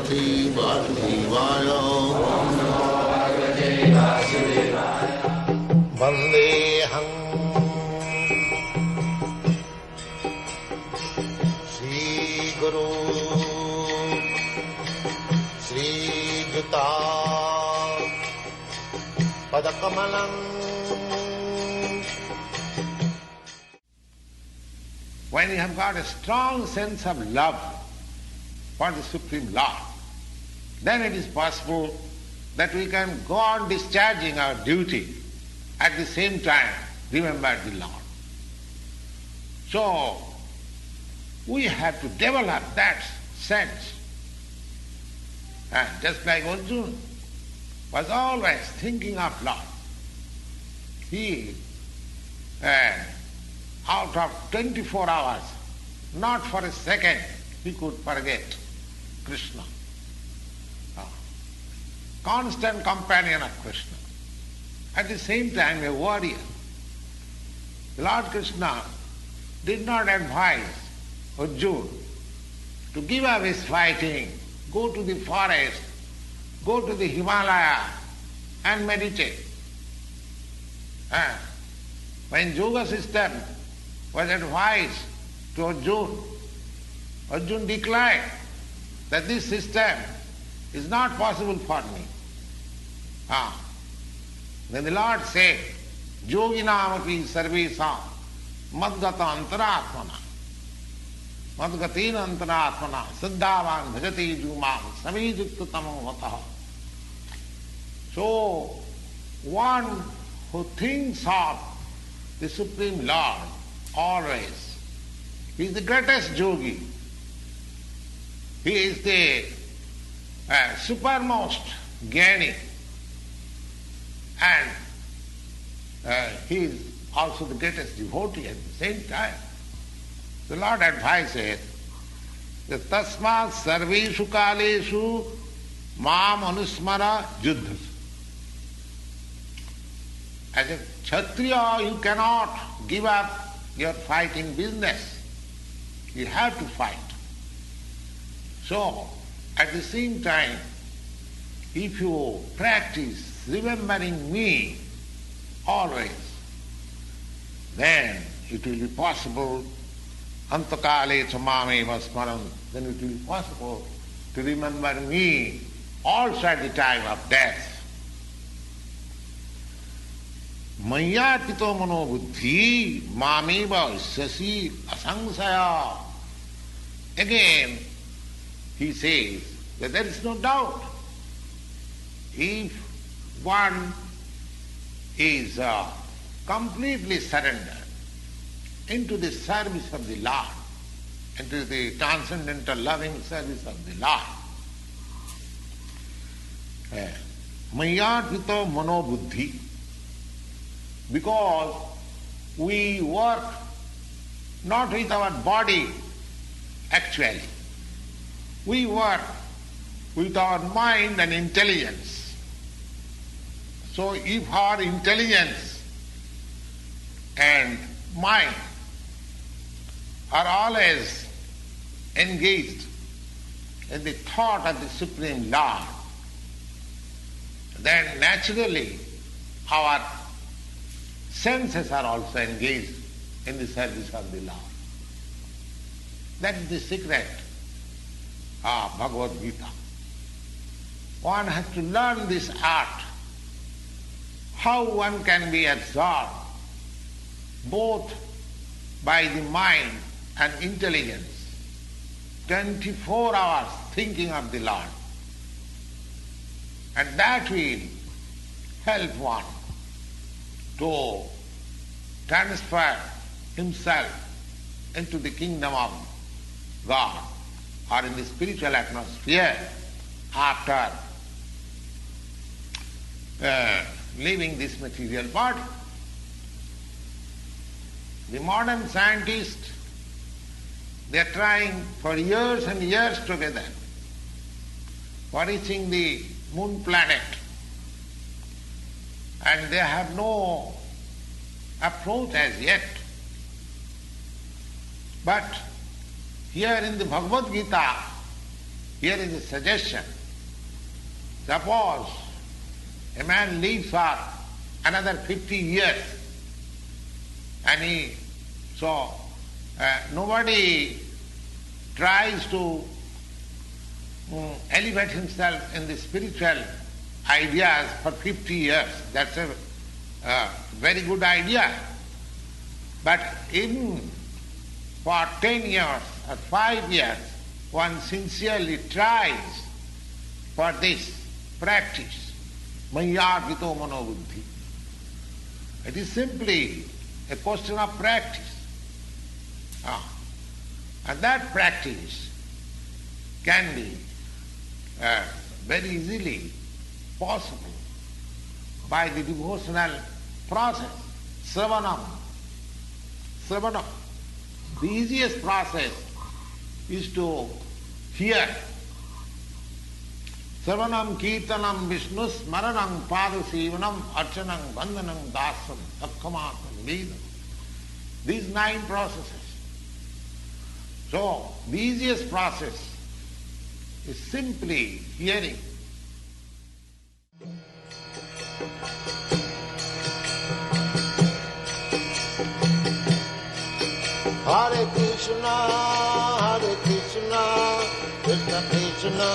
Bhagavate Vasudevaya. Vandeham Shri Guru Shri Juta Padakamalam. When you have got a strong sense of love for the Supreme Lord, then it is possible that we can go on discharging our duty, at the same time remember the Lord. So, we have to develop that sense. And just like Arjuna was always thinking of Lord. He, out of 24 hours, not for a second, he could forget Krishna. Constant companion of Krishna. At the same time, a warrior. The Lord Krishna did not advise Arjuna to give up his fighting, go to the forest, go to the Himalaya and meditate. When yoga system was advised to Arjuna, Arjuna declared that this system is not possible for me. Then the Lord said, Yoginamapi sarvesam madgata antaratmana madgatina antaratmana siddhavan bhajati jumam samijukta tamo vataha. So, one who thinks of the Supreme Lord always, he is the greatest yogi. He is the supermost jnani, and he is also the greatest devotee at the same time. The Lord advises that tasmat sarveshu kaleshu mam anusmara juddhas. As a Kshatriya, you cannot give up your fighting business. You have to fight. So, at the same time, if you practice remembering me always, then it will be possible, antakale chamameva smaran, then it will be possible to remember me also at the time of death. Maya pito mano buddhi mameva sasi asangsaya. Again, he says that there is no doubt. If one is completely surrendered into the service of the Lord, into the transcendental loving service of the Lord, mayadvito mano buddhi, because we work not with our body actually, we work with our mind and intelligence. So if our intelligence and mind are always engaged in the thought of the Supreme Lord, then naturally our senses are also engaged in the service of the Lord. That is the secret of Bhagavad-gita. One has to learn this art, how one can be absorbed both by the mind and intelligence, 24 hours thinking of the Lord. And that will help one to transfer himself into the kingdom of God or in the spiritual atmosphere after leaving this material body. The modern scientists, they are trying for years and years together for reaching the moon planet, and they have no approach as yet. But here in the Bhagavad-gita, Here is a suggestion. Suppose a man lives for another 50 years and nobody tries to elevate himself in the spiritual ideas for 50 years. That's a very good idea. But even for 10 years or 5 years, one sincerely tries for this practice. Mayyarpito manobuddhi. It is simply a question of practice. And that practice can be very easily possible by the devotional process. Sravanam. The easiest process is to hear. Sravanam, Kirtanam, Vishnu, Smaranam, Padasivanam, Archanam, Vandanam, Dasam, Akkamatam, Vedam. These 9 processes. So, the easiest process is simply hearing. Hare Krishna, Krishna Krishna,